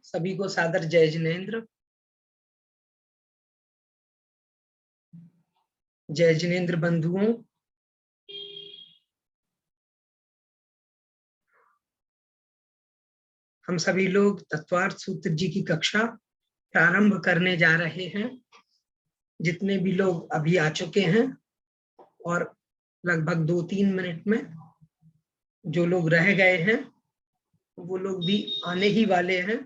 सभी को सादर जय जिनेन्द्र। जय जिनेन्द्र बंधुओं, हम सभी लोग तत्वार्थ सूत्र जी की कक्षा प्रारंभ करने जा रहे हैं। जितने भी लोग अभी आ चुके हैं और लगभग 2-3 मिनट में जो लोग रह गए हैं वो लोग भी आने ही वाले हैं।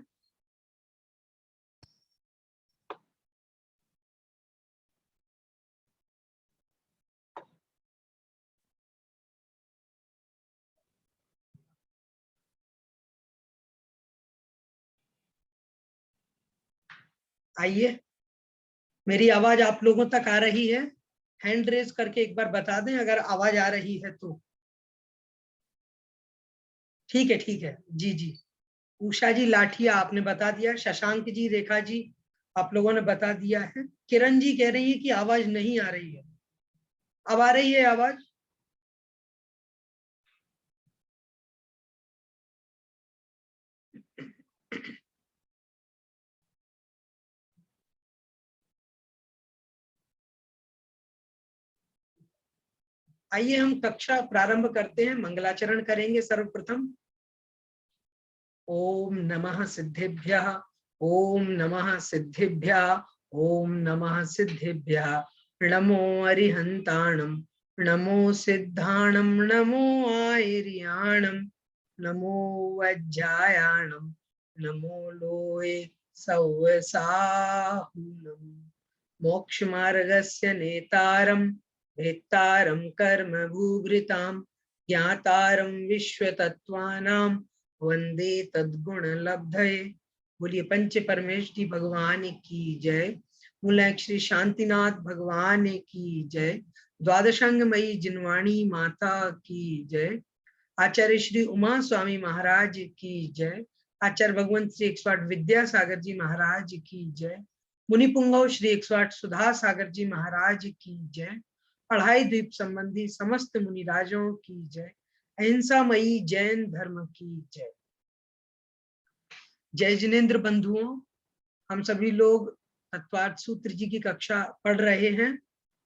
आइए, मेरी आवाज आप लोगों तक आ रही है? हैंड रेज करके एक बार बता दें अगर आवाज आ रही है तो। ठीक है, ठीक है, जी जी। उषा जी लाठिया आपने बता दिया, शशांक जी, रेखा जी आप लोगों ने बता दिया है। किरण जी कह रही है कि आवाज नहीं आ रही है। अब आ रही है आवाज? आइए हम कक्षा प्रारंभ करते हैं। मंगलाचरण करेंगे सर्वप्रथम। ओम नमः सिद्धेभ्यः, ओम नमः सिद्धेभ्यः, ओम नमः सिद्धेभ्यः। नमो अरिहंताणं, नमो सिद्धाणं, नमो आयर्याणं, नमो वज्जायाणं, नमो लोये सौवसाहुनं। मोक्षमार्गस्य नेतारं भेत्तारं कर्म भूभृतां ज्ञातारं विश्वतत्त्वानां वंदे तद्गुण लब्धये। बोलिए पंच परमेष्टि भगवान की जय। मूलक श्री शांतिनाथ भगवान की जय। द्वादशांगमयी जिनवाणी माता की जय। आचार्य श्री उमा स्वामी महाराज की जय। आचार्य भगवंत श्री 108 विद्यासागर जी महाराज की जय। मुनि पुंगव श्री 108 सुधा सागर जी महाराज की जय। अढ़ाई द्वीप संबंधी समस्त मुनिराजों की जय। अहिंसामयी जैन धर्म की जय। जय जिनेन्द्र बंधुओं, हम सभी लोग तत्वार्थ सूत्र जी की कक्षा पढ़ रहे हैं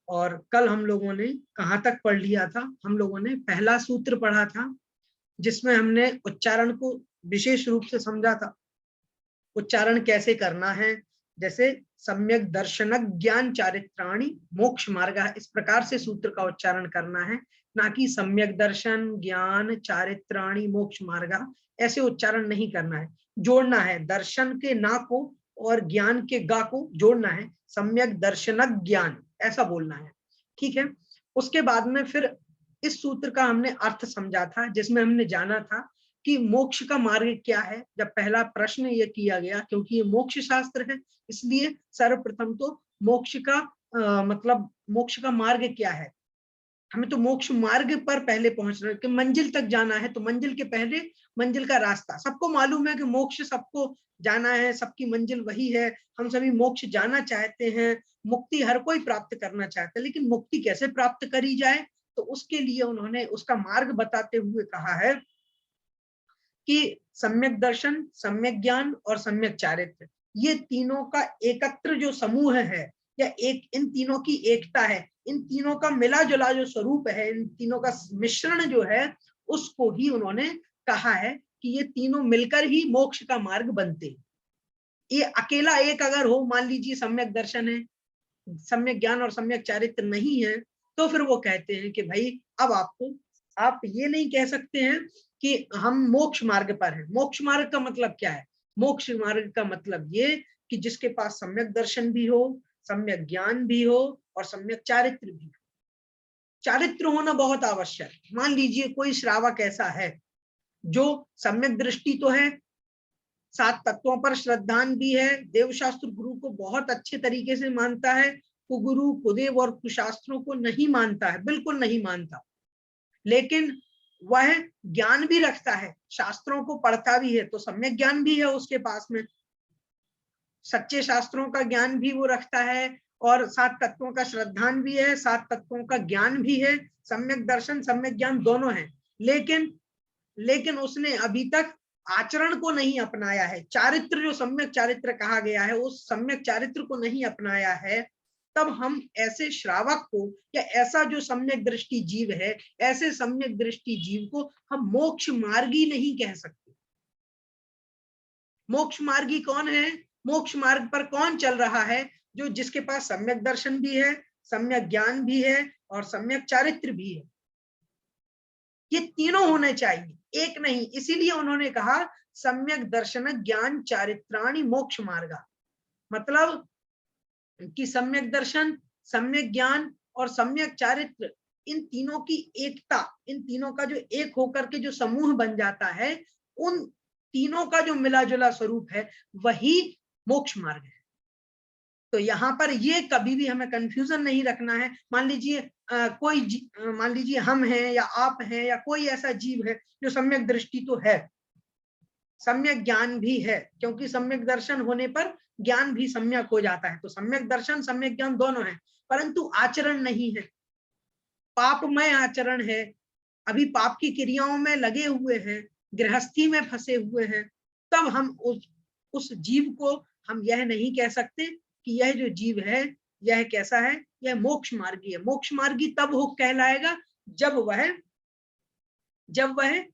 और कल हम लोगों ने कहाँ तक पढ़ लिया था? हम लोगों ने पहला सूत्र पढ़ा था जिसमें हमने उच्चारण को विशेष रूप से समझा था। उच्चारण कैसे करना है, जैसे सम्यक दर्शन ज्ञान चारित्राणि मोक्ष मार्ग, इस प्रकार से सूत्र का उच्चारण करना है, ना कि सम्यक दर्शन ज्ञान चारित्राणि मोक्ष मार्ग, ऐसे उच्चारण नहीं करना है। जोड़ना है, दर्शन के ना को और ज्ञान के गा को जोड़ना है, सम्यक दर्शन ज्ञान ऐसा बोलना है, ठीक है। उसके बाद में फिर इस सूत्र का हमने अर्थ समझा था, जिसमें हमने जाना था कि मोक्ष का मार्ग क्या है। जब पहला प्रश्न ये किया गया, क्योंकि ये मोक्ष शास्त्र है, इसलिए सर्वप्रथम तो मोक्ष का मतलब मोक्ष का मार्ग क्या है। हमें तो मोक्ष मार्ग पर पहले पहुंचना है कि मंजिल तक जाना है, तो मंजिल के पहले मंजिल का रास्ता। सबको मालूम है कि मोक्ष सबको जाना है, सबकी मंजिल वही है, हम सभी मोक्ष जाना चाहते हैं, मुक्ति हर कोई प्राप्त करना चाहता है, लेकिन मुक्ति कैसे प्राप्त करी जाए, तो उसके लिए उन्होंने उसका मार्ग बताते हुए कहा है कि सम्यक दर्शन, सम्यक ज्ञान और सम्यक चारित्र, ये तीनों का एकत्र जो समूह है, या एक इन तीनों की एकता है, इन तीनों का मिला जुला जो स्वरूप है, इन तीनों का मिश्रण जो है, उसको ही उन्होंने कहा है कि ये तीनों मिलकर ही मोक्ष का मार्ग बनते हैं। ये अकेला एक अगर हो, मान लीजिए सम्यक दर्शन है, सम्यक ज्ञान और सम्यक चारित्र नहीं है, तो फिर वो कहते हैं कि भाई अब आप ये नहीं कह सकते हैं कि हम मोक्ष मार्ग पर हैं। मोक्ष मार्ग का मतलब क्या है? मोक्ष मार्ग का मतलब ये कि जिसके पास सम्यक दर्शन भी हो, सम्यक ज्ञान भी हो और सम्यक चारित्र भी हो। चारित्र होना बहुत आवश्यक है। मान लीजिए कोई श्रावक ऐसा है जो सम्यक दृष्टि तो है, 7 तत्वों पर श्रद्धान भी है, देवशास्त्र गुरु को बहुत अच्छे तरीके से मानता है, कुगुरु कुदेव और कुशास्त्रों को नहीं मानता है, बिल्कुल नहीं मानता, लेकिन वह ज्ञान भी रखता है, शास्त्रों को पढ़ता भी है, तो सम्यक ज्ञान भी है उसके पास में, सच्चे शास्त्रों का ज्ञान भी वो रखता है और 7 तत्वों का श्रद्धान भी है, 7 तत्वों का ज्ञान भी है, सम्यक दर्शन सम्यक ज्ञान दोनों है, लेकिन उसने अभी तक आचरण को नहीं अपनाया है, चारित्र जो सम्यक चारित्र कहा गया है उस सम्यक चारित्र को नहीं अपनाया है, तब हम ऐसे श्रावक को या ऐसा जो सम्यक दृष्टि जीव है, ऐसे सम्यक दृष्टि जीव को हम मोक्ष मार्गी नहीं कह सकते। मोक्ष मार्गी कौन है? मोक्ष मार्ग पर कौन चल रहा है? जो जिसके पास सम्यक दर्शन भी है, सम्यक ज्ञान भी है और सम्यक चारित्र भी है। ये तीनों होने चाहिए, एक नहीं। इसीलिए उन्होंने कहा सम्यक दर्शन ज्ञान चारित्राणि मोक्ष मार्गा, मतलब कि सम्यक दर्शन, सम्यक ज्ञान और सम्यक चारित्र, इन तीनों की एकता, इन तीनों का जो एक होकर के जो समूह बन जाता है, उन तीनों का जो मिला जुला स्वरूप है वही मोक्ष मार्ग है। तो यहाँ पर ये कभी भी हमें कंफ्यूजन नहीं रखना है। मान लीजिए मान लीजिए हम हैं या आप हैं या कोई ऐसा जीव है जो सम्यक दृष्टि तो है, सम्यक ज्ञान भी है, क्योंकि सम्यक दर्शन होने पर ज्ञान भी सम्यक हो जाता है। तो सम्यक दर्शन सम्यक ज्ञान दोनों है, परंतु आचरण नहीं है, पापमय आचरण है, अभी पाप की क्रियाओं में लगे हुए हैं, गृहस्थी में फंसे हुए हैं। तब हम उस जीव को हम यह नहीं कह सकते कि यह जो जीव है यह कैसा है, यह मोक्ष मार्गी है। मोक्ष मार्गी तब हो कहलाएगा जब वह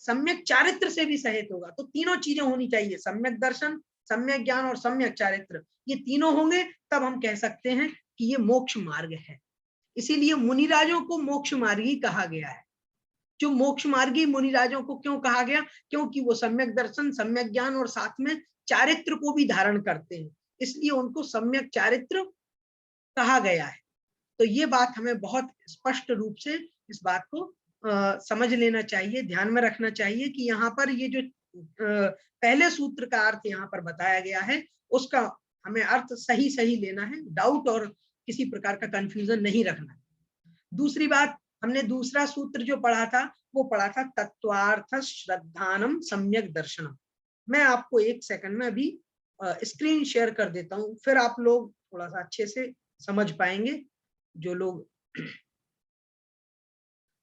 सम्यक चारित्र से भी सहित होगा। तो तीनों चीजें होनी चाहिए, सम्यक दर्शन, सम्यक ज्ञान और सम्यक चारित्र, ये तीनों होंगे तब हम कह सकते हैं कि ये मोक्ष मार्ग है। इसीलिए मुनिराजों को मोक्ष मार्गी कहा गया है। जो मोक्ष मार्गी मुनिराजों को क्यों कहा गया? क्योंकि वो सम्यक दर्शन, सम्यक ज्ञान और साथ में चारित्र को भी धारण करते हैं, इसलिए उनको सम्यक चारित्र कहा गया है। तो ये बात हमें बहुत स्पष्ट रूप से इस बात को समझ लेना चाहिए, ध्यान में रखना चाहिए कि यहाँ पर ये जो पहले सूत्र का अर्थ यहाँ पर बताया गया है उसका हमें अर्थ सही सही लेना है, डाउट और किसी प्रकार का कंफ्यूजन नहीं रखना है। दूसरी बात, हमने दूसरा सूत्र जो पढ़ा था वो पढ़ा था तत्वार्थ श्रद्धानम सम्यक दर्शनम। मैं आपको एक सेकंड में अभी स्क्रीन शेयर कर देता हूं, फिर आप लोग थोड़ा सा अच्छे से समझ पाएंगे जो लोग।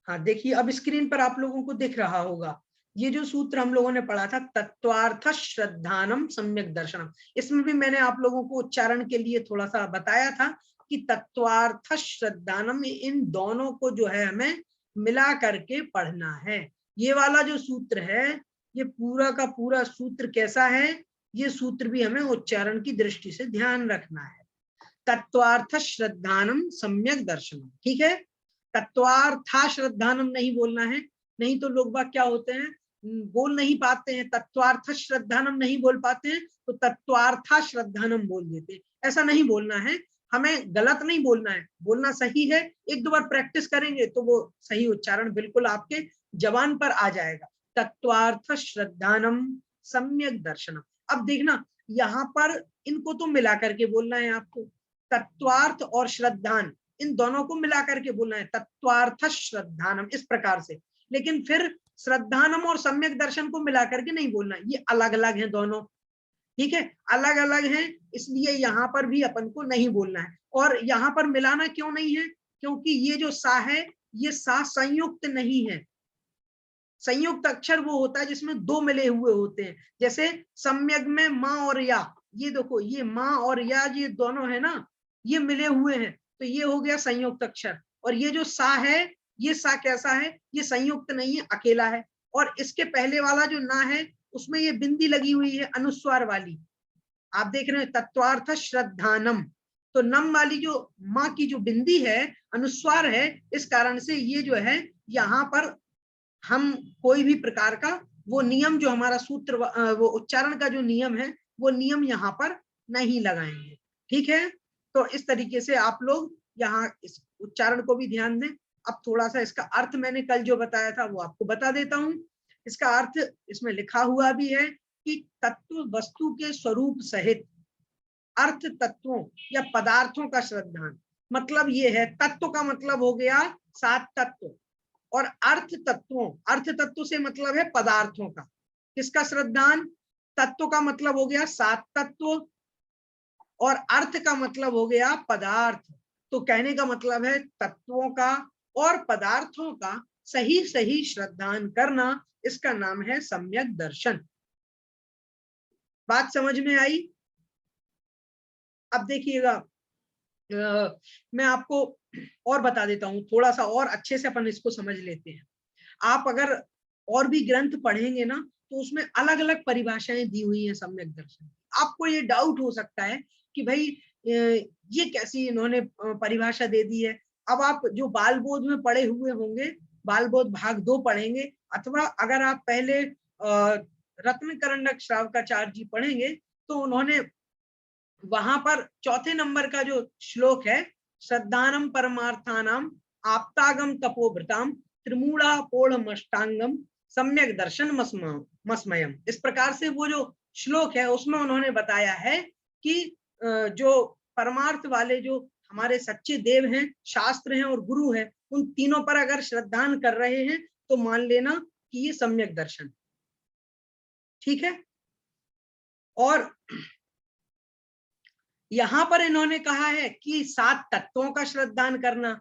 हाँ देखिए, अब स्क्रीन पर आप लोगों को दिख रहा होगा ये जो सूत्र हम लोगों ने पढ़ा था, तत्वार्थ श्रद्धानम सम्यक दर्शनम। इसमें भी मैंने आप लोगों को उच्चारण के लिए थोड़ा सा बताया था कि तत्वार्थ श्रद्धानम, इन दोनों को जो है हमें मिला करके पढ़ना है। ये वाला जो सूत्र है ये पूरा का पूरा सूत्र कैसा है, ये सूत्र भी हमें उच्चारण की दृष्टि से ध्यान रखना है। तत्वार्थ श्रद्धानम सम्यक दर्शनम, ठीक है। तत्वार्था श्रद्धानम नहीं बोलना है, नहीं तो लोग बाग क्या होते हैं, बोल नहीं पाते हैं, तत्वार्थ श्रद्धानम नहीं बोल पाते हैं तो तत्वार्था श्रद्धानम बोल देते हैं। ऐसा नहीं बोलना है, हमें गलत नहीं बोलना है, बोलना सही है। एक दो बार प्रैक्टिस करेंगे तो वो सही उच्चारण बिल्कुल आपके जबान पर आ जाएगा। तत्वार्थ श्रद्धानम सम्यक दर्शनम। अब देखना यहाँ पर इनको तो मिला करके बोलना है आपको, तत्वार्थ और श्रद्धान इन दोनों को मिला करके बोलना है, तत्वार्थ श्रद्धानम, इस प्रकार से। लेकिन फिर श्रद्धानम और सम्यक दर्शन को मिला करके नहीं बोलना, ये अलग अलग हैं दोनों, ठीक है, अलग अलग हैं, इसलिए यहाँ पर भी अपन को नहीं बोलना है। और यहाँ पर मिलाना क्यों नहीं है? क्योंकि ये जो सा है ये सा संयुक्त नहीं है। संयुक्त अक्षर वो होता है जिसमें दो मिले हुए होते हैं, जैसे सम्यक में माँ और या, ये देखो ये माँ और या ये दोनों है ना, ये मिले हुए हैं, तो ये हो गया संयुक्त अक्षर। और ये जो सा है, ये सा कैसा है, ये संयुक्त नहीं है, अकेला है। और इसके पहले वाला जो ना है उसमें ये बिंदी लगी हुई है अनुस्वार वाली, आप देख रहे हैं, तत्वार्थ श्रद्धानम, तो नम वाली जो माँ की जो बिंदी है अनुस्वार है, इस कारण से ये जो है यहाँ पर हम कोई भी प्रकार का वो नियम जो हमारा सूत्र वो उच्चारण का जो नियम है वो नियम यहाँ पर नहीं लगाएंगे, ठीक है। तो इस तरीके से आप लोग यहाँ इस उच्चारण को भी ध्यान दें। अब थोड़ा सा इसका अर्थ मैंने कल जो बताया था वो आपको बता देता हूँ। इसका अर्थ इसमें लिखा हुआ भी है कि तत्व वस्तु के स्वरूप सहित अर्थ तत्वों या पदार्थों का श्रद्धान। मतलब ये है, तत्व का मतलब हो गया 7 तत्व, और अर्थ तत्व से मतलब है पदार्थों का। किसका श्रद्धान? तत्व का मतलब हो गया 7 तत्व और अर्थ का मतलब हो गया पदार्थ। तो कहने का मतलब है तत्वों का और पदार्थों का सही सही श्रद्धान करना, इसका नाम है सम्यक दर्शन। बात समझ में आई? अब देखिएगा, मैं आपको और बता देता हूं, थोड़ा सा और अच्छे से अपन इसको समझ लेते हैं। आप अगर और भी ग्रंथ पढ़ेंगे ना, तो उसमें अलग अलग परिभाषाएं दी हुई हैं सम्यक दर्शन। आपको ये डाउट हो सकता है कि भाई ये कैसी इन्होंने परिभाषा दे दी है। अब आप जो बाल बोध में पढ़े हुए होंगे, बाल बोध भाग 2 पढ़ेंगे, अथवा अगर आप पहले रत्न करंडक श्रावकाचार्य जी पढ़ेंगे, तो उन्होंने वहां पर चौथे नंबर का जो श्लोक है, श्रद्धानम परमार्थानाम आप्तागम तपोभृताम त्रिमूढ़ा पोढ़मष्टांगम सम्यक दर्शन मस्मयम, इस प्रकार से वो जो श्लोक है उसमें उन्होंने बताया है कि जो परमार्थ वाले जो हमारे सच्चे देव हैं, शास्त्र हैं और गुरु हैं, उन तीनों पर अगर श्रद्धान कर रहे हैं तो मान लेना कि ये सम्यक दर्शन। ठीक है। और यहां पर इन्होंने कहा है कि 7 तत्वों का श्रद्धान करना।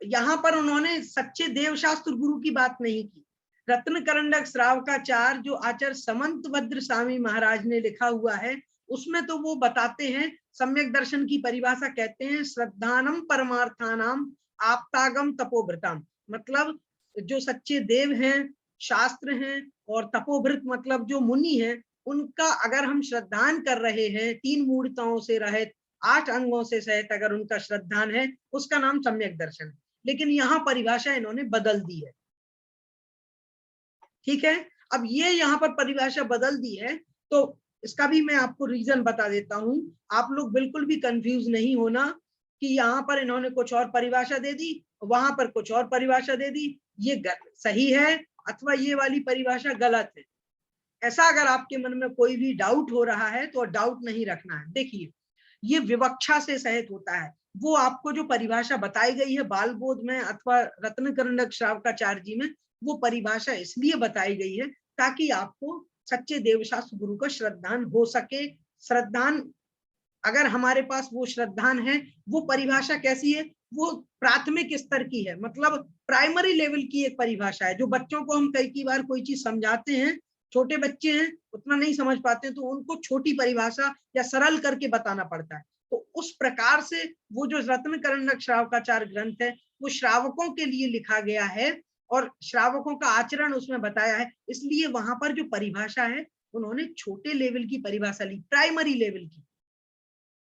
यहां पर उन्होंने सच्चे देवशास्त्र गुरु की बात नहीं की। रत्न करंडक श्रावकाचार्य जो आचार्य समंत भद्र स्वामी महाराज ने लिखा हुआ है, उसमें तो वो बताते हैं, सम्यक दर्शन की परिभाषा कहते हैं श्रद्धानम परमार्थानाम आप्तागम तपोभृताम, मतलब जो सच्चे देव हैं, शास्त्र हैं, और तपोभृत मतलब जो मुनि हैं, उनका अगर हम श्रद्धान कर रहे हैं, 3 मूर्ताओं से रहित 8 अंगों से सहित अगर उनका श्रद्धान है, उसका नाम सम्यक दर्शन है। लेकिन यहाँ परिभाषा इन्होंने बदल दी है। ठीक है। अब ये यहाँ पर परिभाषा बदल दी है, तो इसका भी मैं आपको रीजन बता देता हूं। आप लोग बिल्कुल भी कंफ्यूज नहीं होना कि यहाँ पर इन्होंने कुछ और परिभाषा दे दी, वहां पर कुछ और परिभाषा दे दी, ये सही है अथवा ये वाली परिभाषा गलत है। ऐसा अगर आपके मन में कोई भी डाउट हो रहा है तो डाउट नहीं रखना है। देखिए, ये विवक्षा से सहित होता है। वो आपको जो परिभाषा बताई गई है बाल बोध में अथवा रत्न करंडक श्रावकाचार्य जी में, वो परिभाषा इसलिए बताई गई है ताकि आपको सच्चे देवशास्त्र गुरु का श्रद्धान हो सके। श्रद्धान अगर हमारे पास वो श्रद्धान है, वो परिभाषा कैसी है, वो प्राथमिक स्तर की है, मतलब प्राइमरी लेवल की एक परिभाषा है। जो बच्चों को हम कई बार कोई चीज समझाते हैं, छोटे बच्चे हैं उतना नहीं समझ पाते, तो उनको छोटी परिभाषा या सरल करके बताना पड़ता है। तो उस प्रकार से वो जो रत्न करंडक श्रावकाचार्य ग्रंथ है, वो श्रावकों के लिए लिखा गया है और श्रावकों का आचरण उसमें बताया है, इसलिए वहां पर जो परिभाषा है उन्होंने छोटे लेवल की परिभाषा ली, प्राइमरी लेवल की।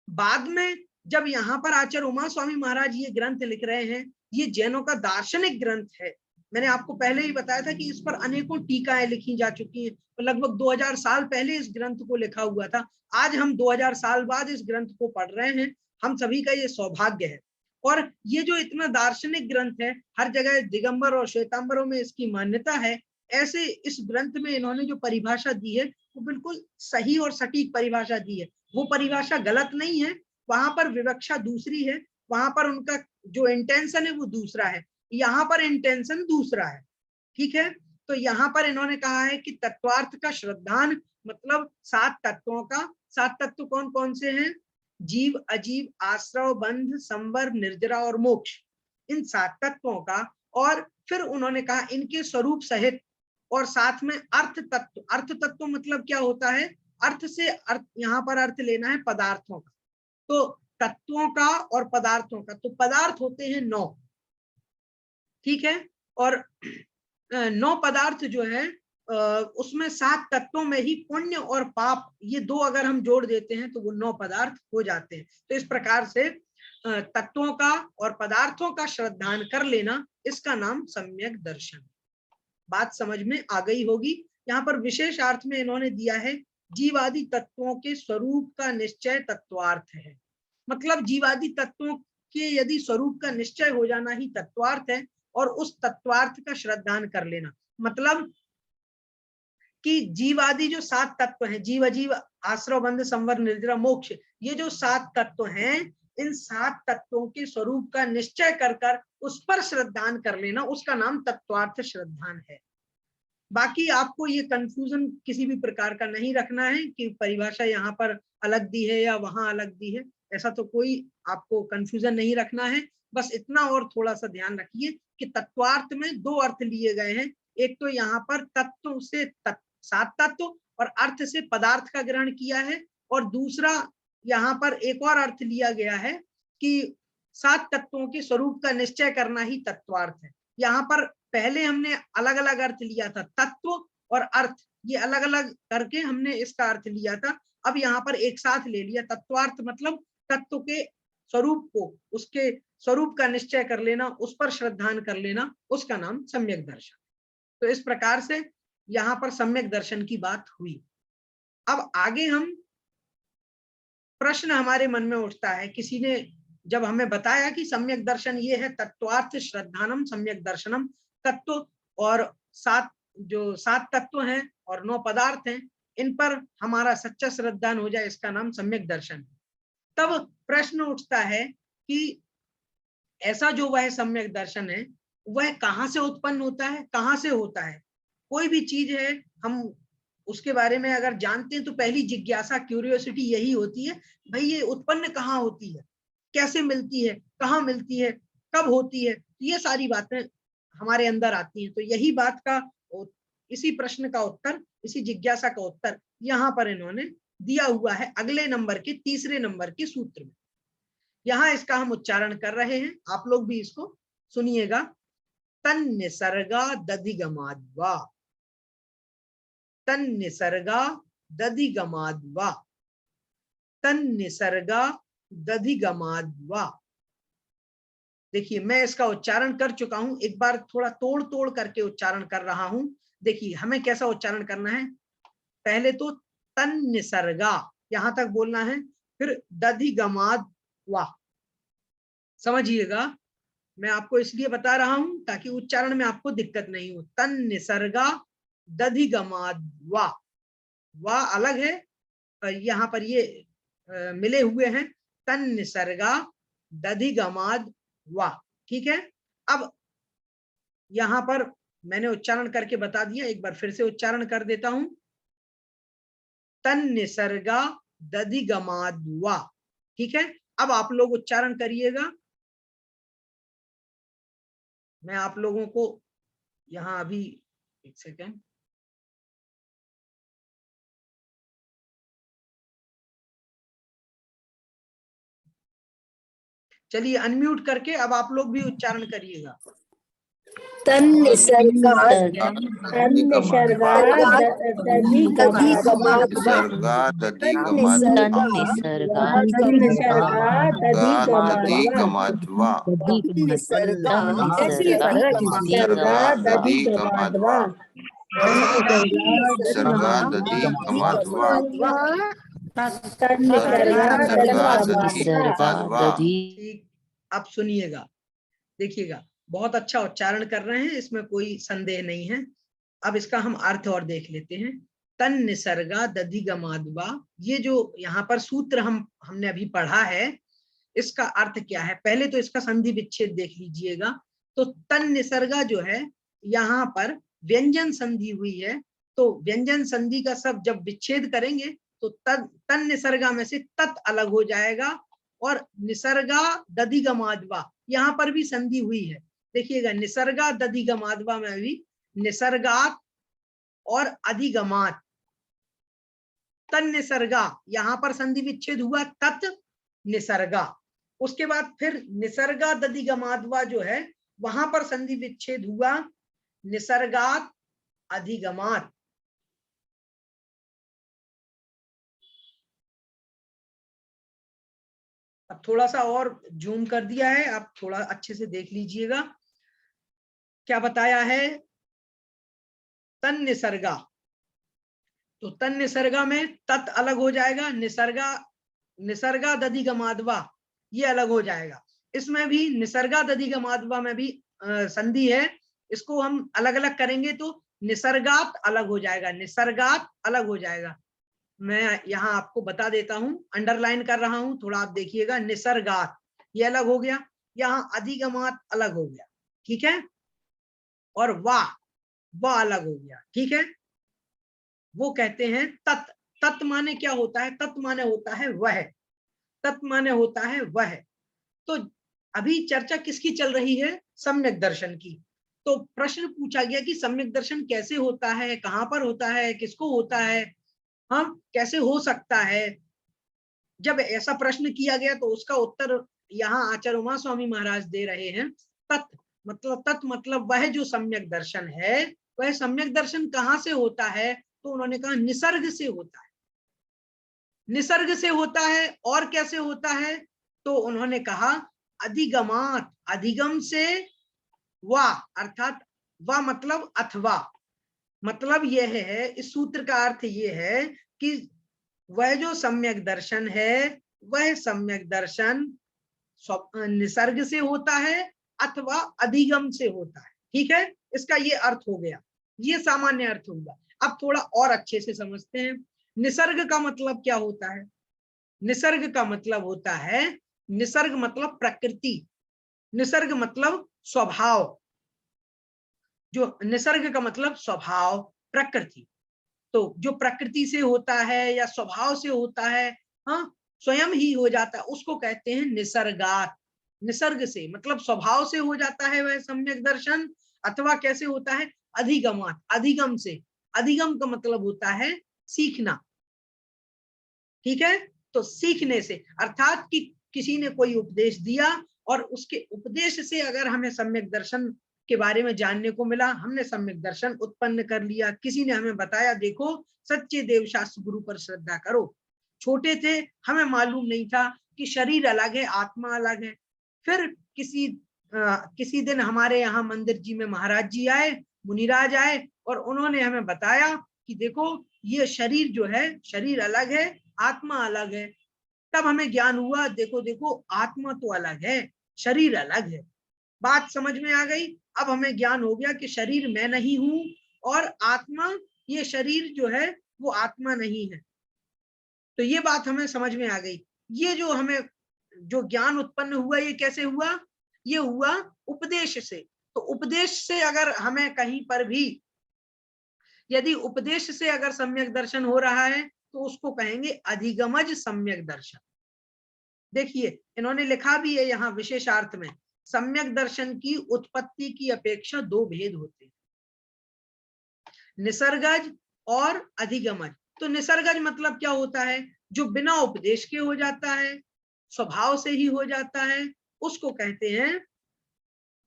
बाद में जब यहाँ पर आचार्य उमा स्वामी महाराज ये ग्रंथ लिख रहे हैं, ये जैनों का दार्शनिक ग्रंथ है। मैंने आपको पहले ही बताया था कि इस पर अनेकों टीकाएं लिखी जा चुकी हैं। तो लगभग 2000 साल पहले इस ग्रंथ को लिखा हुआ था। आज हम 2000 साल बाद इस ग्रंथ को पढ़ रहे हैं, हम सभी का ये सौभाग्य है। और ये जो इतना दार्शनिक ग्रंथ है, हर जगह दिगंबर और श्वेतांबरों में इसकी मान्यता है, ऐसे इस ग्रंथ में इन्होंने जो परिभाषा दी है वो बिल्कुल सही और सटीक परिभाषा दी है। वो परिभाषा गलत नहीं है, वहां पर विवक्षा दूसरी है, वहां पर उनका जो इंटेंशन है वो दूसरा है, यहाँ पर इंटेंशन दूसरा है। ठीक है। तो यहाँ पर इन्होंने कहा है कि तत्वार्थ का श्रद्धान मतलब 7 तत्वों का। 7 तत्व कौन कौन से हैं? जीव, अजीव, आश्रव, बंध, संवर, निर्जरा और मोक्ष, इन 7 तत्वों का। और फिर उन्होंने कहा इनके स्वरूप सहित, और साथ में अर्थ तत्व। अर्थ तत्व मतलब क्या होता है? अर्थ से अर्थ, यहाँ पर अर्थ लेना है पदार्थों का। तो तत्वों का और पदार्थों का, तो पदार्थ होते हैं 9। ठीक है। और 9 पदार्थ जो है, उसमें 7 तत्वों में ही पुण्य और पाप, ये 2 अगर हम जोड़ देते हैं तो वो 9 पदार्थ हो जाते हैं। तो इस प्रकार से तत्वों का और पदार्थों का श्रद्धान कर लेना, इसका नाम सम्यक दर्शन। बात समझ में आ गई होगी। यहाँ पर विशेष अर्थ में इन्होंने दिया है जीवादि तत्वों के स्वरूप का निश्चय तत्वार्थ है। मतलब जीवादि तत्वों के यदि स्वरूप का निश्चय हो जाना ही तत्वार्थ है, और उस तत्वार्थ का श्रद्धान कर लेना, मतलब कि जीवादि जो 7 तत्व हैं, जीव, अजीव, आश्रव, बंध, संवर, निर्जरा, मोक्ष, ये जो 7 तत्व हैं, इन 7 तत्वों के स्वरूप का निश्चय कर उस पर श्रद्धान कर लेना, उसका नाम तत्वार्थ श्रद्धान है। बाकी आपको ये कंफ्यूजन किसी भी प्रकार का नहीं रखना है कि परिभाषा यहाँ पर अलग दी है या वहां अलग दी है, ऐसा तो कोई आपको कंफ्यूजन नहीं रखना है। बस इतना और थोड़ा सा ध्यान रखिए कि तत्वार्थ में दो अर्थ लिए गए हैं। एक तो यहाँ पर तत्व से सात तत्व और अर्थ से पदार्थ का ग्रहण किया है, और दूसरा यहाँ पर एक और अर्थ लिया गया है कि सात तत्वों के स्वरूप का निश्चय करना ही तत्वार्थ है। यहाँ पर पहले हमने अलग अलग अर्थ लिया था, तत्व और अर्थ ये अलग अलग करके हमने इसका अर्थ लिया था। अब यहाँ पर एक साथ ले लिया। तत्वार्थ मतलब तत्व के स्वरूप को, उसके स्वरूप का निश्चय कर लेना, उस पर श्रद्धान कर लेना, उसका नाम सम्यक दर्शन। तो इस प्रकार से यहाँ पर सम्यक दर्शन की बात हुई। अब आगे हम प्रश्न हमारे मन में उठता है, किसी ने जब हमें बताया कि सम्यक दर्शन ये है तत्वार्थ श्रद्धानम सम्यक दर्शनम, तत्व और सात तत्व हैं और 9 पदार्थ हैं, इन पर हमारा सच्चा श्रद्धान हो जाए, इसका नाम सम्यक दर्शन है। तब प्रश्न उठता है कि ऐसा जो वह सम्यक दर्शन है वह कहाँ से उत्पन्न होता है, कहाँ से होता है। कोई भी चीज है, हम उसके बारे में अगर जानते हैं तो पहली जिज्ञासा, क्यूरियोसिटी यही होती है, भाई ये उत्पन्न कहाँ होती है, कैसे मिलती है, कहाँ मिलती है, कब होती है, ये सारी बातें हमारे अंदर आती हैं। तो यही बात का, इसी प्रश्न का उत्तर, इसी जिज्ञासा का उत्तर यहाँ पर इन्होंने दिया हुआ है अगले नंबर के, तीसरे नंबर के सूत्र में। यहाँ इसका हम उच्चारण कर रहे हैं, आप लोग भी इसको सुनिएगा। तन्निसर्गा दधिगमाद्वा, तन्निसर्गा दधिगमाद्वा, तन्निसर्गा दधिगमाद्वा। देखिए मैं इसका उच्चारण कर चुका हूं, एक बार थोड़ा तोड़ तोड़ करके उच्चारण कर रहा हूं। देखिए हमें कैसा उच्चारण करना है, पहले तो तन्निसर्गा यहां तक बोलना है, फिर दधिगमाद्वा। समझिएगा, मैं आपको इसलिए बता रहा हूं ताकि उच्चारण में आपको दिक्कत नहीं हो। तन्निसर्गा दधिगमाद्वा, वा अलग है, यहाँ पर ये मिले हुए हैं, तन्निसर्गा दधिगमाद्वा। ठीक है, अब यहाँ पर मैंने उच्चारण करके बता दिया, एक बार फिर से उच्चारण कर देता हूं। तन्निसर्गा दधिगमाद्वा। ठीक है, अब आप लोग उच्चारण करिएगा। मैं आप लोगों को यहाँ अभी एक सेकेंड, चलिए अनम्यूट करके अब आप लोग भी उच्चारण करिएगा। तन्निसर्गा तन्निसर्गा दधिगमाद्वा, तन्निसर्गा दधिगमाद्वा, ठीक, अब सुनिएगा, देखिएगा, बहुत अच्छा उच्चारण कर रहे हैं, इसमें कोई संदेह नहीं है। अब इसका हम अर्थ और देख लेते हैं। तन्निसर्गा दधिगमाद्वा, ये जो यहाँ पर सूत्र हमने अभी पढ़ा है, इसका अर्थ क्या है, पहले तो इसका संधि विच्छेद देख लीजिएगा। तो तन्निसर्गा जो है, यहाँ पर व्यंजन संधि हुई है, तो व्यंजन संधि का सब जब विच्छेद करेंगे तो तन्निसर्गा में से तत् अलग हो जाएगा, और निसर्गा दधिगमाद्वा यहाँ पर भी संधि हुई है। देखिएगा, निसर्गा दधिगमाद्वा में भी निसर्गात और अधिगमात, तन्निसर्गा यहाँ पर संधि विच्छेद हुआ, तत् निसर्गा। उसके बाद फिर निसर्गा दधिगमाद्वा जो है, वहां पर संधि विच्छेद हुआ, निसर्गात अधिगमात। अब थोड़ा सा और जूम कर दिया है, आप थोड़ा अच्छे से देख लीजिएगा क्या बताया है। तन्निसर्गा, तो तन्निसर्गा में तत् अलग हो जाएगा, निसर्गा दधिगमाद्वा ये अलग हो जाएगा। इसमें भी निसर्गा दधिगमाद्वा में भी संधि है, इसको हम अलग अलग करेंगे तो निसर्गात अलग हो जाएगा, निसर्गात अलग हो जाएगा। मैं यहाँ आपको बता देता हूँ, अंडरलाइन कर रहा हूँ, थोड़ा आप देखिएगा। निसर्गात ये अलग हो गया, यहाँ अधिगमात अलग हो गया, ठीक है, और वाह अलग हो गया, ठीक है। वो कहते हैं तत्। तत् माने क्या होता है, तत् माने होता है वह, तत् माने होता है वह। तो अभी चर्चा किसकी चल रही है? सम्यक दर्शन की। तो प्रश्न पूछा गया कि सम्यक दर्शन कैसे होता है, कहां पर होता है, किसको होता है, हाँ कैसे हो सकता है। जब ऐसा प्रश्न किया गया तो उसका उत्तर यहाँ आचार्य उमा स्वामी महाराज दे रहे हैं। तत् मतलब वह जो सम्यक दर्शन है, वह सम्यक दर्शन कहाँ से होता है? तो उन्होंने कहा निसर्ग से होता है। निसर्ग से होता है। और कैसे होता है? तो उन्होंने कहा अधिगमात, अधिगम से, वा अर्थात वा मतलब अथवा, मतलब यह है, इस सूत्र का अर्थ यह है कि वह जो सम्यक दर्शन है, वह सम्यक दर्शन निसर्ग से होता है अथवा अधिगम से होता है। ठीक है, इसका ये अर्थ हो गया, ये सामान्य अर्थ होगा। अब थोड़ा और अच्छे से समझते हैं। निसर्ग का मतलब क्या होता है? निसर्ग का मतलब होता है, निसर्ग मतलब प्रकृति, निसर्ग मतलब स्वभाव। जो निसर्ग का मतलब स्वभाव, प्रकृति। तो जो प्रकृति से होता है या स्वभाव से होता है, हाँ स्वयं ही हो जाता है, उसको कहते हैं निसर्गात। निसर्ग से मतलब स्वभाव से हो जाता है वह सम्यक दर्शन, अथवा कैसे होता है? अधिगमात, अधिगम से। अधिगम का मतलब होता है सीखना। ठीक है, तो सीखने से अर्थात कि किसी ने कोई उपदेश दिया और उसके उपदेश से अगर हमें सम्यक दर्शन के बारे में जानने को मिला, हमने सम्यक दर्शन उत्पन्न कर लिया। किसी ने हमें बताया देखो सच्चे देवशास्त्र गुरु पर श्रद्धा करो। छोटे थे, हमें मालूम नहीं था कि शरीर अलग है, आत्मा अलग है। फिर किसी दिन हमारे यहाँ मंदिर जी में महाराज जी आए, मुनिराज आए, और उन्होंने हमें बताया कि देखो ये शरीर जो है, शरीर अलग है, आत्मा अलग है। तब हमें ज्ञान हुआ, देखो देखो आत्मा तो अलग है, शरीर अलग है। बात समझ में आ गई। अब हमें ज्ञान हो गया कि शरीर मैं नहीं हूं और आत्मा, ये शरीर जो है वो आत्मा नहीं है। तो ये बात हमें समझ में आ गई। ये जो हमें जो ज्ञान उत्पन्न हुआ, ये कैसे हुआ? ये हुआ उपदेश से। तो उपदेश से अगर हमें कहीं पर भी, यदि उपदेश से अगर सम्यक दर्शन हो रहा है तो उसको कहेंगे अधिगमज सम्यक दर्शन। देखिए इन्होंने लिखा भी है यहाँ विशेषार्थ में, सम्यक दर्शन की उत्पत्ति की अपेक्षा दो भेद होते हैं, निसर्गज और अधिगमज। तो निसर्गज मतलब क्या होता है? जो बिना उपदेश के हो जाता है, स्वभाव से ही हो जाता है, उसको कहते हैं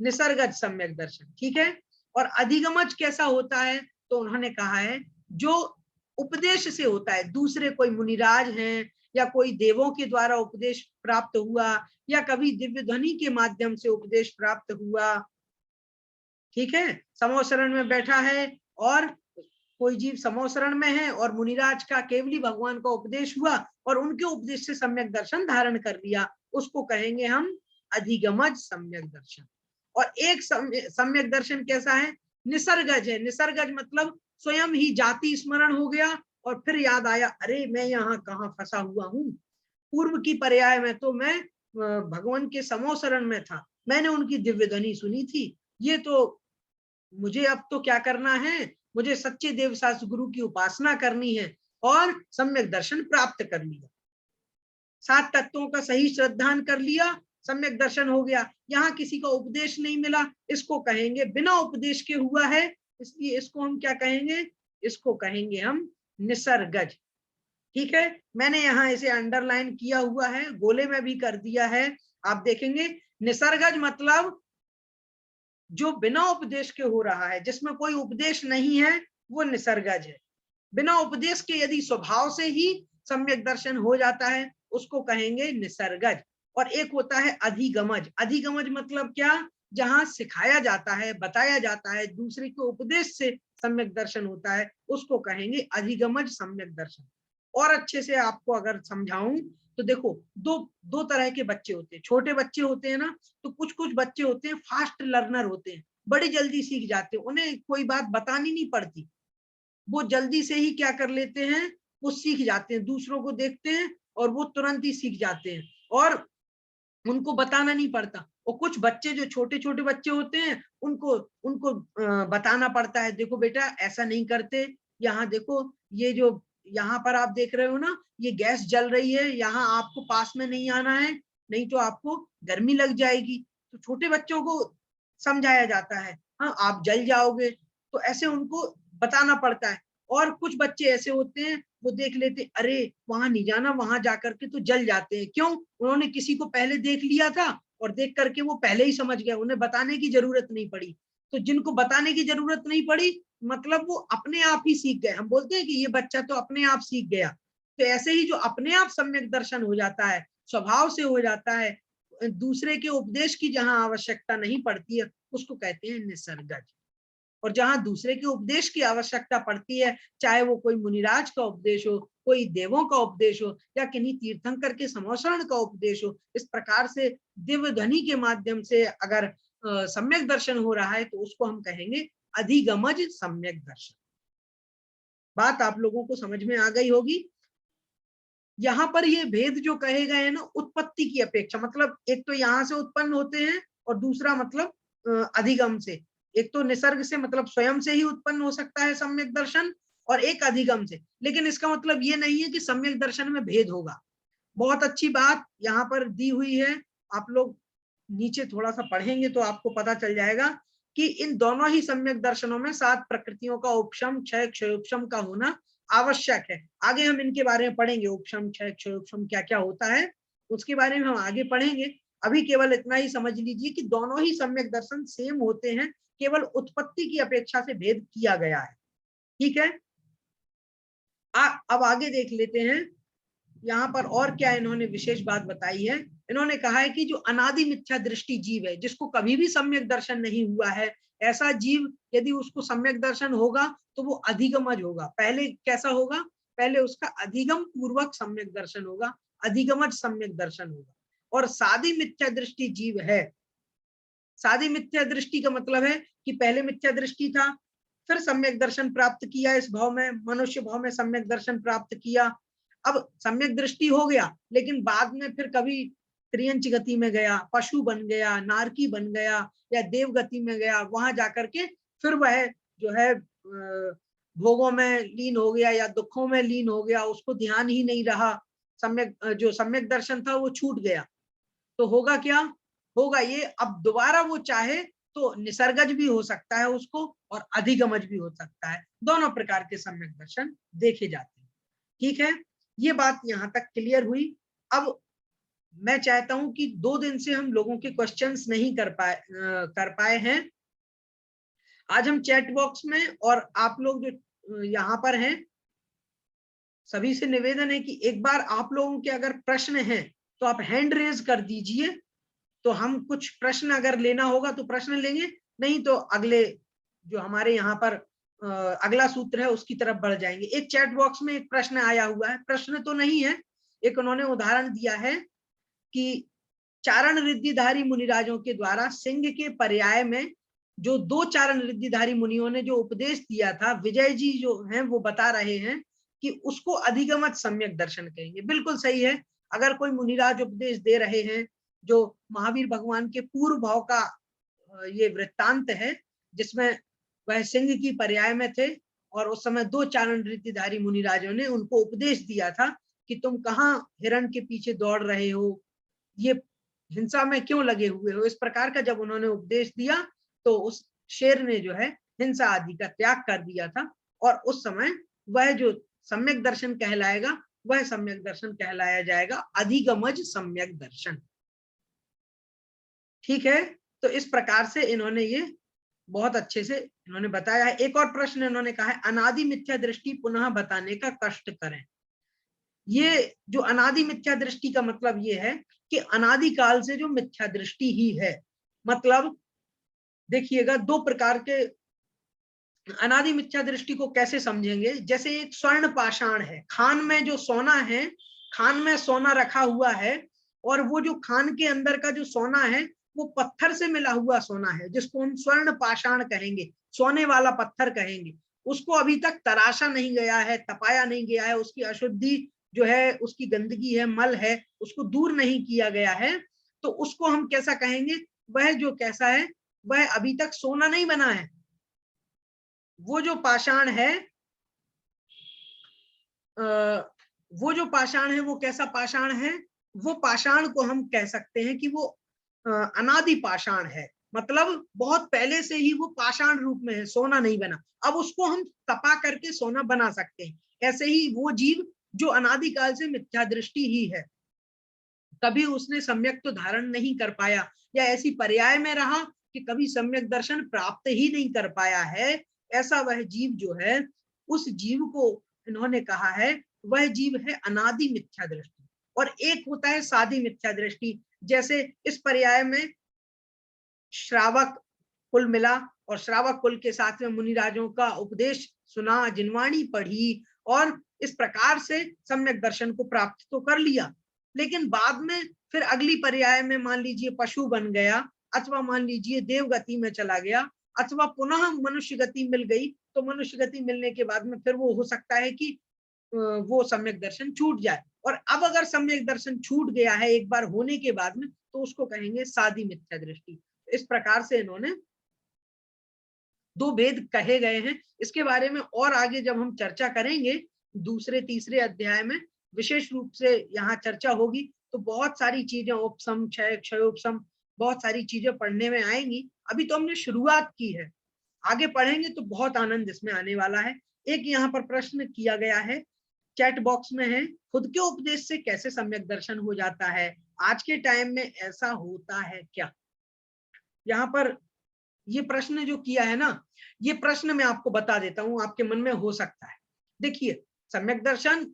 निसर्गज सम्यक दर्शन। ठीक है, और अधिगमज कैसा होता है? तो उन्होंने कहा है जो उपदेश से होता है, दूसरे कोई मुनिराज हैं या कोई देवों के द्वारा उपदेश प्राप्त हुआ, या कभी दिव्य ध्वनि के माध्यम से उपदेश प्राप्त हुआ। ठीक है, समोशरण में बैठा है और कोई जीव समोशरण में है और मुनिराज का केवली भगवान का उपदेश हुआ और उनके उपदेश से सम्यक दर्शन धारण कर लिया, उसको कहेंगे हम अधिगमज सम्यक दर्शन। और एक सम्यक दर्शन कैसा है? निसर्गज है। निसर्गज मतलब स्वयं ही जाति स्मरण हो गया और फिर याद आया, अरे मैं यहाँ कहाँ फंसा हुआ हूँ, पूर्व की पर्याय में तो मैं भगवान के समोशरण में था, मैंने उनकी दिव्य ध्वनि सुनी थी, ये तो मुझे अब तो क्या करना है, मुझे सच्चे देवशास्त्र गुरु की उपासना करनी है, और सम्यक दर्शन प्राप्त कर लिया, सात तत्वों का सही श्रद्धान कर लिया, सम्यक दर्शन हो गया। यहाँ किसी का उपदेश नहीं मिला, इसको कहेंगे बिना उपदेश के हुआ है, इसलिए इसको हम क्या कहेंगे? इसको कहेंगे हम निसर्गज। ठीक है, मैंने यहाँ इसे अंडरलाइन किया हुआ है, गोले में भी कर दिया है, आप देखेंगे। निसर्गज मतलब जो बिना उपदेश के हो रहा है, जिसमें कोई उपदेश नहीं है, वो निसर्गज है। बिना उपदेश के यदि स्वभाव से ही सम्यक दर्शन हो जाता है, उसको कहेंगे निसर्गज। और एक होता है अधिगमज। अधिगमज मतलब क्या? जहां सिखाया जाता है, बताया जाता है, दूसरे के उपदेश से सम्यक दर्शन होता है, उसको कहेंगे अधिगमज सम्यक दर्शन। और अच्छे से आपको अगर समझाऊं तो देखो, दो दो तरह के बच्चे होते हैं। छोटे बच्चे होते हैं ना, तो कुछ कुछ बच्चे होते हैं फास्ट लर्नर होते हैं, बड़ी जल्दी सीख जाते हैं, उन्हें कोई बात बतानी नहीं पड़ती, वो जल्दी से ही क्या कर लेते हैं, वो सीख जाते हैं, दूसरों को देखते हैं और वो तुरंत ही सीख जाते हैं और उनको बताना नहीं पड़ता। और कुछ बच्चे जो छोटे छोटे बच्चे होते हैं, उनको उनको बताना पड़ता है, देखो बेटा ऐसा नहीं करते, यहाँ देखो, ये जो यहाँ पर आप देख रहे हो ना, ये गैस जल रही है, यहाँ आपको पास में नहीं आना है, नहीं तो आपको गर्मी लग जाएगी। तो छोटे बच्चों को समझाया जाता है, हाँ आप जल जाओगे, तो ऐसे उनको बताना पड़ता है। और कुछ बच्चे ऐसे होते हैं, वो देख लेते, अरे वहां नहीं जाना, वहां जाकर के तो जल जाते हैं। क्यों? उन्होंने किसी को पहले देख लिया था और देख करके वो पहले ही समझ गए, उन्हें बताने की जरूरत नहीं पड़ी। तो जिनको बताने की जरूरत नहीं पड़ी, मतलब वो अपने आप ही सीख गए। हम बोलते हैं कि ये बच्चा तो अपने आप सीख गया। तो ऐसे ही जो अपने आप सम्यक दर्शन हो जाता है, स्वभाव से हो जाता है, दूसरे के उपदेश की जहां आवश्यकता नहीं पड़ती है, उसको कहते हैं निसर्गज। और जहां दूसरे के उपदेश की आवश्यकता पड़ती है, चाहे वो कोई मुनिराज का उपदेश हो, कोई देवों का उपदेश हो, या किन्हीं तीर्थंकर के समोसरण का उपदेश हो, इस प्रकार से दिव्य ध्वनि के माध्यम से अगर सम्यक दर्शन हो रहा है, तो उसको हम कहेंगे अधिगमज सम्यक दर्शन। बात आप लोगों को समझ में आ गई होगी। यहाँ पर ये भेद जो कहे गए हैं ना, उत्पत्ति की अपेक्षा, मतलब एक तो यहाँ से उत्पन्न होते हैं और दूसरा मतलब अधिगम से। एक तो निसर्ग से, मतलब स्वयं से ही उत्पन्न हो सकता है सम्यक दर्शन, और एक अधिगम से। लेकिन इसका मतलब ये नहीं है कि सम्यक दर्शन में भेद होगा। बहुत अच्छी बात यहाँ पर दी हुई है। आप लोग नीचे थोड़ा सा पढ़ेंगे तो आपको पता चल जाएगा कि इन दोनों ही सम्यक दर्शनों में 7 प्रकृतियों का उपशम क्षय क्षयोपशम का होना आवश्यक है। आगे हम इनके बारे में पढ़ेंगे, उपशम क्षय क्षयोपशम क्या क्या होता है, उसके बारे में हम आगे पढ़ेंगे। अभी केवल इतना ही समझ लीजिए कि दोनों ही सम्यक दर्शन सेम होते हैं, केवल उत्पत्ति की अपेक्षा से भेद किया गया है। ठीक है, अब आगे देख लेते हैं यहाँ पर और क्या इन्होंने विशेष बात बताई है। इन्होंने कहा है कि जो अनादि मिथ्या दृष्टि जीव है, जिसको कभी भी सम्यक दर्शन नहीं हुआ है, ऐसा जीव यदि उसको सम्यक दर्शन होगा तो वो अधिगमज होगा। पहले कैसा होगा? पहले उसका अधिगम पूर्वक सम्यक दर्शन होगा, अधिगमज सम्यक दर्शन होगा। और सादी मिथ्या दृष्टि जीव है। सादी मिथ्या दृष्टि का मतलब है कि पहले मिथ्या दृष्टि था, फिर सम्यक दर्शन प्राप्त किया, इस भाव में, मनुष्य भाव में सम्यक दर्शन प्राप्त किया। अब सम्यक दृष्टि हो गया, लेकिन बाद में फिर कभी त्रियंच गति में गया, पशु बन गया, नारकी बन गया, या देव गति में गया, वहां जाकर के फिर वह जो है भोगों में लीन हो गया या दुखों में लीन हो गया, उसको ध्यान ही नहीं रहा, सम्यक जो सम्यक दर्शन था वो छूट गया। तो होगा क्या? होगा ये, अब दोबारा वो चाहे तो निसर्गज भी हो सकता है उसको, और अधिगमज भी हो सकता है। दोनों प्रकार के सम्यक दर्शन देखे जाते हैं। ठीक है, ये बात यहां तक क्लियर हुई। अब मैं चाहता हूं कि 2 दिन से हम लोगों के क्वेश्चंस नहीं कर पाए हैं। आज हम चैट बॉक्स में, और आप लोग जो यहाँ पर हैं, सभी से निवेदन है कि एक बार आप लोगों के अगर प्रश्न हैं तो आप हैंड रेज कर दीजिए, तो हम कुछ प्रश्न अगर लेना होगा तो प्रश्न लेंगे, नहीं तो अगले जो हमारे यहाँ पर अगला सूत्र है उसकी तरफ बढ़ जाएंगे। एक चैट बॉक्स में एक प्रश्न आया हुआ है, प्रश्न तो नहीं है, एक उन्होंने उदाहरण दिया है कि चारण रिद्धिधारी मुनिराजों के द्वारा सिंह के पर्याय में जो 2 चारण रिद्धिधारी मुनियों ने जो उपदेश दिया था, विजय जी जो हैं वो बता रहे हैं कि उसको अधिगमत सम्यक दर्शन कहेंगे। बिल्कुल सही है। अगर कोई मुनिराज उपदेश दे रहे हैं, जो महावीर भगवान के पूर्व भाव का ये वृत्तांत है, जिसमें वह सिंह की पर्याय में थे, और उस समय 2 चारण रिद्धिधारी मुनिराजों ने उनको उपदेश दिया था कि तुम कहाँ हिरण के पीछे दौड़ रहे हो, ये हिंसा में क्यों लगे हुए हो। इस प्रकार का जब उन्होंने उपदेश दिया, तो उस शेर ने जो है हिंसा आदि का त्याग कर दिया था, और उस समय वह जो सम्यक दर्शन कहलाएगा, वह सम्यक दर्शन कहलाया जाएगा अधिगमज सम्यक दर्शन। ठीक है, तो इस प्रकार से इन्होंने ये बहुत अच्छे से इन्होंने बताया है। एक और प्रश्न इन्होंने कहा है, अनादि मिथ्या दृष्टि पुनः बताने का कष्ट करें। ये जो अनादि मिथ्या दृष्टि का मतलब ये है कि अनादि काल से जो मिथ्या दृष्टि ही है, मतलब देखिएगा 2 प्रकार के अनादि मिथ्या दृष्टि को कैसे समझेंगे। जैसे एक स्वर्ण पाषाण है, खान में जो सोना है, खान में सोना रखा हुआ है, और वो जो खान के अंदर का जो सोना है वो पत्थर से मिला हुआ सोना है, जिसको हम स्वर्ण पाषाण कहेंगे, सोने वाला पत्थर कहेंगे। उसको अभी तक तराशा नहीं गया है, तपाया नहीं गया है, उसकी अशुद्धि जो है, उसकी गंदगी है, मल है, उसको दूर नहीं किया गया है, तो उसको हम कैसा कहेंगे? वह जो कैसा है, वह अभी तक सोना नहीं बना है। वो जो पाषाण है, वो जो पाषाण है वो कैसा पाषाण है? वो पाषाण को हम कह सकते हैं कि वो अनादि पाषाण है, मतलब बहुत पहले से ही वो पाषाण रूप में है, सोना नहीं बना, अब उसको हम तपा करके सोना बना सकते हैं। ऐसे ही वो जीव जो अनादिकाल से मिथ्या दृष्टि ही है, कभी उसने सम्यक तो धारण नहीं कर पाया, या ऐसी पर्याय में रहा कि कभी सम्यक दर्शन प्राप्त ही नहीं कर पाया है, ऐसा वह जीव जो है, उस जीव को इन्होंने कहा है वह जीव है अनादि मिथ्या दृष्टि। और एक होता है सादी मिथ्या दृष्टि, जैसे इस पर्याय में श्रावक कुल मिला और श्रावक कुल के साथ में मुनिराजों का उपदेश सुना, जिनवाणी पढ़ी और इस प्रकार से सम्यक दर्शन को प्राप्त तो कर लिया, लेकिन बाद में फिर अगली पर्याय में मान लीजिए पशु बन गया, अथवा मान लीजिए देवगति में चला गया, अथवा पुनः मनुष्य गति मिल गई, तो मनुष्य गति मिलने के बाद में फिर वो हो सकता है कि वो सम्यक दर्शन छूट जाए। और अब अगर सम्यक दर्शन छूट गया है एक बार होने के बाद में, तो उसको कहेंगे सादी मिथ्या दृष्टि। इस प्रकार से इन्होंने दो भेद कहे गए हैं। इसके बारे में और आगे जब हम चर्चा करेंगे दूसरे तीसरे अध्याय में विशेष रूप से यहाँ चर्चा होगी, तो बहुत सारी चीजें उपसम क्षय क्षयोपसम बहुत सारी चीजें पढ़ने में आएंगी। अभी तो हमने शुरुआत की है, आगे पढ़ेंगे तो बहुत आनंद इसमें आने वाला है। एक यहाँ पर प्रश्न किया गया है चैट बॉक्स में है, खुद के उपदेश से कैसे सम्यक दर्शन हो जाता है, आज के टाइम में ऐसा होता है क्या? यहाँ पर ये प्रश्न जो किया है ना, ये प्रश्न मैं आपको बता देता हूं, आपके मन में हो सकता है। देखिए, सम्यक दर्शन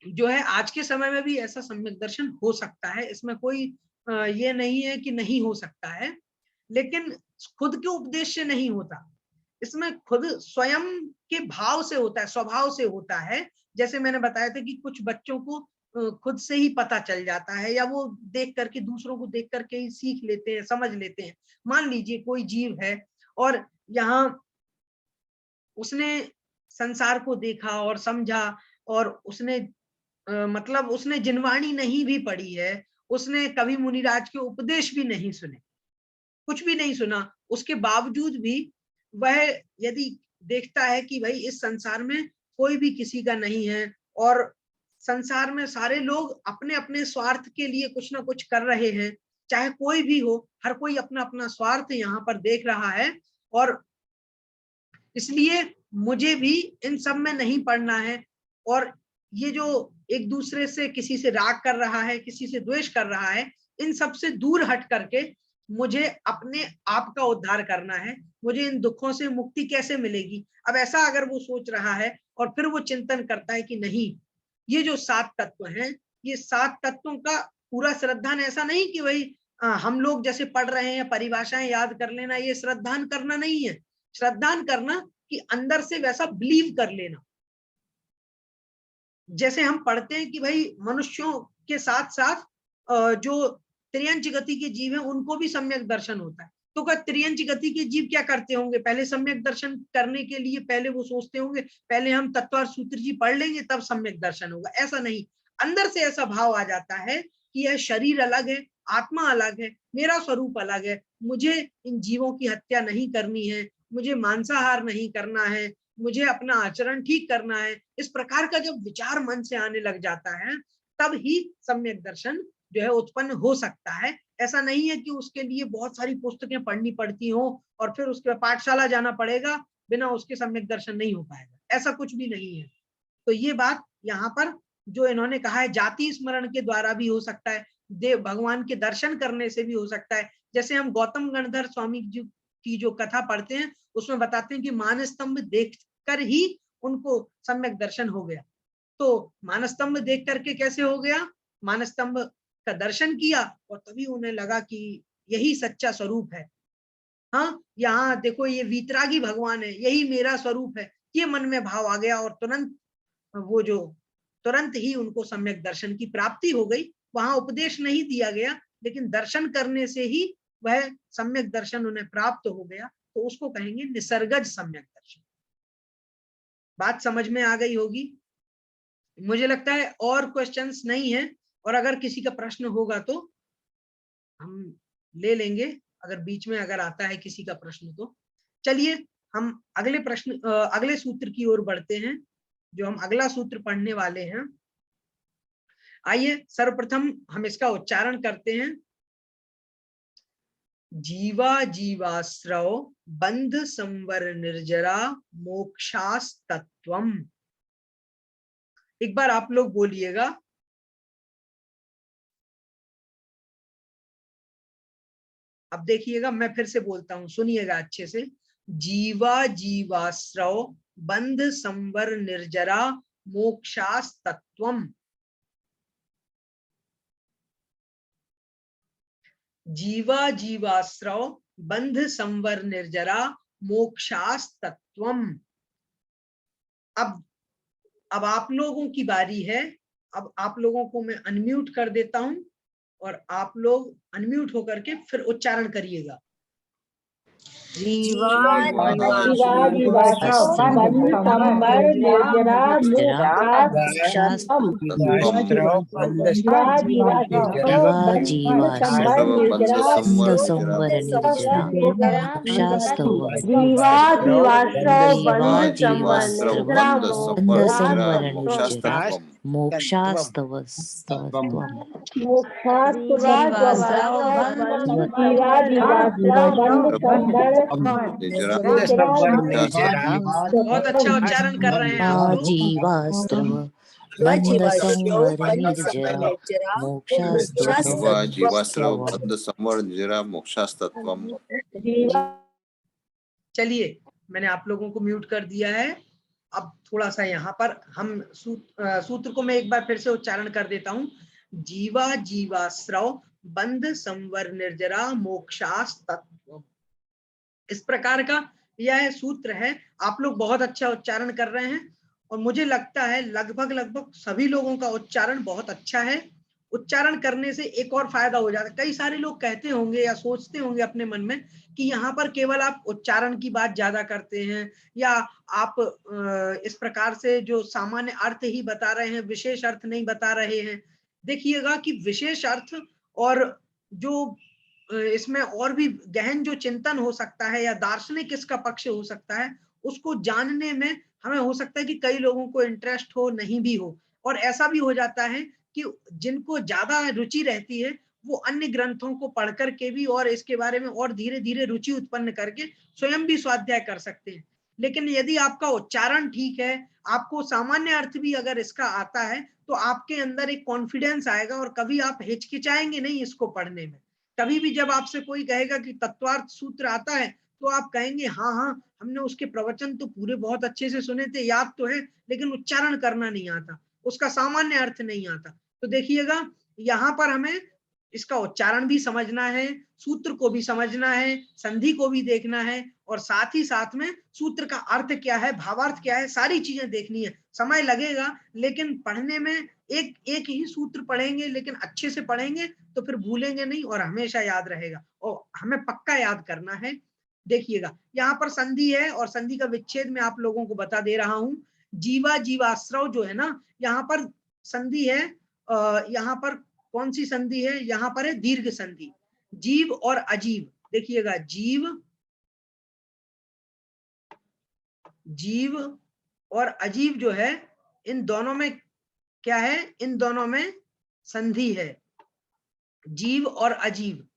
जो है आज के समय में भी ऐसा सम्यक दर्शन हो सकता है, इसमें कोई ये नहीं है कि नहीं हो सकता है, लेकिन खुद के उपदेश से नहीं होता, इसमें खुद स्वयं के भाव से होता है, स्वभाव से होता है। जैसे मैंने बताया था कि कुछ बच्चों को खुद से ही पता चल जाता है, या वो देख करके दूसरों को देख करके ही सीख लेते हैं, समझ लेते हैं। मान लीजिए कोई जीव है और यहाँ उसने संसार को देखा और समझा, और उसने मतलब उसने जिनवाणी नहीं भी पढ़ी है, उसने कभी मुनिराज के उपदेश भी नहीं सुने, कुछ भी नहीं सुना, उसके बावजूद भी वह यदि देखता है कि भाई इस संसार में कोई भी किसी का नहीं है, और संसार में सारे लोग अपने अपने स्वार्थ के लिए कुछ ना कुछ कर रहे हैं, चाहे कोई भी हो, हर कोई अपना अपना स्वार्थ यहाँ पर देख रहा है, और इसलिए मुझे भी इन सब में नहीं पड़ना है। और ये जो एक दूसरे से किसी से राग कर रहा है, किसी से द्वेष कर रहा है, इन सब से दूर हट करके मुझे अपने आप का उद्धार करना है, मुझे इन दुखों से मुक्ति कैसे मिलेगी। अब ऐसा अगर वो सोच रहा है और फिर वो चिंतन करता है कि नहीं, ये जो 7 तत्व हैं, ये 7 तत्वों का पूरा श्रद्धान ऐसा नहीं कि भाई हम लोग जैसे पढ़ रहे हैं परिभाषाएं याद कर लेना, ये श्रद्धान करना नहीं है। श्रद्धान करना कि अंदर से वैसा बिलीव कर लेना। जैसे हम पढ़ते हैं कि भाई मनुष्यों के साथ साथ जो त्रियंच गति के जीव हैं उनको भी सम्यक दर्शन होता है, तो क्या त्रियंच गति के जीव क्या करते होंगे? पहले सम्यक दर्शन करने के लिए पहले वो सोचते होंगे पहले हम तत्वार सूत्र जी पढ़ लेंगे तब सम्यक दर्शन होगा, ऐसा नहीं। अंदर से ऐसा भाव आ जाता है कि यह शरीर अलग है, आत्मा अलग है, मेरा स्वरूप अलग है, मुझे इन जीवों की हत्या नहीं करनी है, मुझे मांसाहार नहीं करना है, मुझे अपना आचरण ठीक करना है। इस प्रकार का जब विचार मन से आने लग जाता है, तब ही सम्यक दर्शन जो है उत्पन्न हो सकता है। ऐसा नहीं है कि उसके लिए बहुत सारी पुस्तकें पढ़नी पड़ती हो और फिर उसके बाद पाठशाला जाना पड़ेगा, बिना उसके सम्यक दर्शन नहीं हो पाएगा, ऐसा कुछ भी नहीं है। तो ये बात यहाँ पर जो इन्होंने कहा है, जाति स्मरण के द्वारा भी हो सकता है, देव भगवान के दर्शन करने से भी हो सकता है। जैसे हम गौतम गणधर स्वामी जी की जो कथा पढ़ते हैं उसमें बताते हैं कि मान स्तंभ देखकर ही उनको सम्यक दर्शन हो गया। तो मान स्तंभ देख करके कैसे हो गया? मान स्तंभ का दर्शन किया और तभी उन्हें लगा कि यही सच्चा स्वरूप है। हाँ, यहाँ देखो ये वीतरागी भगवान है, यही मेरा स्वरूप है, ये मन में भाव आ गया और तुरंत वो जो तुरंत ही उनको सम्यक दर्शन की प्राप्ति हो गई। वहां उपदेश नहीं दिया गया, लेकिन दर्शन करने से ही वह सम्यक दर्शन उन्हें प्राप्त हो गया, तो उसको कहेंगे निसर्गज सम्यक दर्शन। बात समझ में आ गई होगी, मुझे लगता है। और क्वेश्चंस नहीं है, और अगर किसी का प्रश्न होगा तो हम ले लेंगे, अगर बीच में अगर आता है किसी का प्रश्न तो। चलिए हम अगले प्रश्न अगले सूत्र की ओर बढ़ते हैं। जो हम अगला सूत्र पढ़ने वाले हैं, आइए सर्वप्रथम हम इसका उच्चारण करते हैं। जीवा जीवाश्रव बंध संवर निर्जरा मोक्षास्तत्वम। एक बार आप लोग बोलिएगा। अब देखिएगा, मैं फिर से बोलता हूं, सुनिएगा अच्छे से। जीवा जीवाश्रव बंध संवर निर्जरा मोक्षास्तत्वम। जीवा जीवाश्रव बंध संवर निर्जरा मोक्षास्तत्वम। अब आप लोगों की बारी है। अब आप लोगों को मैं अनम्यूट कर देता हूं और आप लोग अनम्यूट होकर के फिर उच्चारण करिएगा। जीवा जीवाश्रव बंध संवर निर्जरा मोक्षास्तत्वम। बहुत अच्छा उच्चारण कर रहे हैं आप लोग। जीवास्त्रव बंध संवर निर्जरा मोक्षास्तत्वम। चलिए, मैंने आप लोगों को म्यूट कर दिया है। अब थोड़ा सा यहाँ पर हम सूत्र को मैं एक बार फिर से उच्चारण कर देता हूँ। जीवा जीवाश्रव बंध संवर निर्जरा मोक्षास्तत्वम। इस प्रकार का यह सूत्र है। आप लोग बहुत अच्छा उच्चारण कर रहे हैं और मुझे लगता है लगभग सभी लोगों का उच्चारण बहुत अच्छा है। उच्चारण करने से एक और फायदा हो जाता है। कई सारे लोग कहते होंगे या सोचते होंगे अपने मन में कि यहाँ पर केवल आप उच्चारण की बात ज्यादा करते हैं या आप इस प्रकार से जो सामान्य अर्थ ही बता रहे हैं, विशेष अर्थ नहीं बता रहे हैं। देखिएगा कि विशेष अर्थ और जो इसमें और भी गहन जो चिंतन हो सकता है या दार्शनिक इसका पक्ष हो सकता है, उसको जानने में हमें हो सकता है कि कई लोगों को इंटरेस्ट हो, नहीं भी हो। और ऐसा भी हो जाता है कि जिनको ज्यादा रुचि रहती है वो अन्य ग्रंथों को पढ़ करके भी और इसके बारे में और धीरे धीरे रुचि उत्पन्न करके स्वयं भी स्वाध्याय कर सकते हैं। लेकिन यदि आपका उच्चारण ठीक है, आपको सामान्य अर्थ भी अगर इसका आता है, तो आपके अंदर एक कॉन्फिडेंस आएगा और कभी आप हिचकिचाएंगे नहीं इसको पढ़ने में। कभी भी जब आपसे कोई कहेगा कि तत्वार्थ सूत्र आता है, तो आप कहेंगे हाँ हाँ, हमने उसके प्रवचन तो पूरे बहुत अच्छे से सुने थे, याद तो है, लेकिन उच्चारण करना नहीं आता, उसका सामान्य अर्थ नहीं आता। तो देखिएगा, यहाँ पर हमें इसका उच्चारण भी समझना है, सूत्र को भी समझना है, संधि को भी देखना है और साथ ही साथ में सूत्र का अर्थ क्या है, भावार्थ क्या है, सारी चीजें देखनी है। समय लगेगा, लेकिन पढ़ने में एक ही सूत्र पढ़ेंगे, लेकिन अच्छे से पढ़ेंगे तो फिर भूलेंगे नहीं और हमेशा याद रहेगा और हमें पक्का याद करना है। देखिएगा, यहाँ पर संधि है और संधि का विच्छेद मैं आप लोगों को बता दे रहा हूं। जीवा जीवाश्रव जो है ना, यहाँ पर संधि है। यहाँ पर कौन सी संधि है? यहाँ पर है दीर्घ संधि। जीव और अजीव, देखिएगा, जीव और अजीव जो है, इन दोनों में क्या है? इन दोनों में संधि है, जीव और अजीव।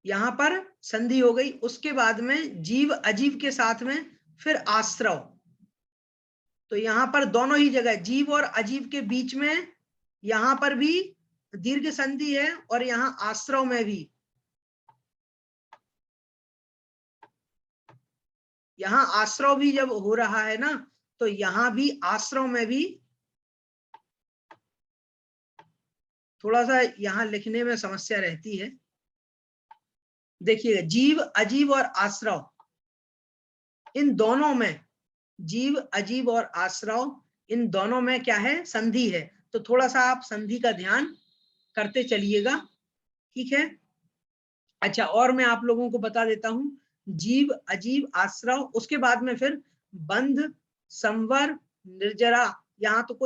यहां पर संधि हो गई। उसके बाद में जीव अजीव के साथ में फिर आश्रव। तो यहां पर दोनों ही जगह जीव और अजीव के बीच में यहां पर भी दीर्घ संधि है और यहां आश्रव में भी। यहां आश्रव भी जब हो रहा है ना, तो यहां भी आश्रव में भी थोड़ा सा यहां लिखने में समस्या रहती है। देखिएगा, जीव अजीव और आश्रव, इन दोनों में, जीव अजीव और आश्रव, इन दोनों में क्या है? संधि है। तो थोड़ा सा आप संधि का ध्यान करते चलिएगा, ठीक है? अच्छा, और मैं आप लोगों को बता देता हूं, जीव अजीव आश्रव, उसके बाद में फिर बंध संवर निर्जरा। यहाँ तो कोई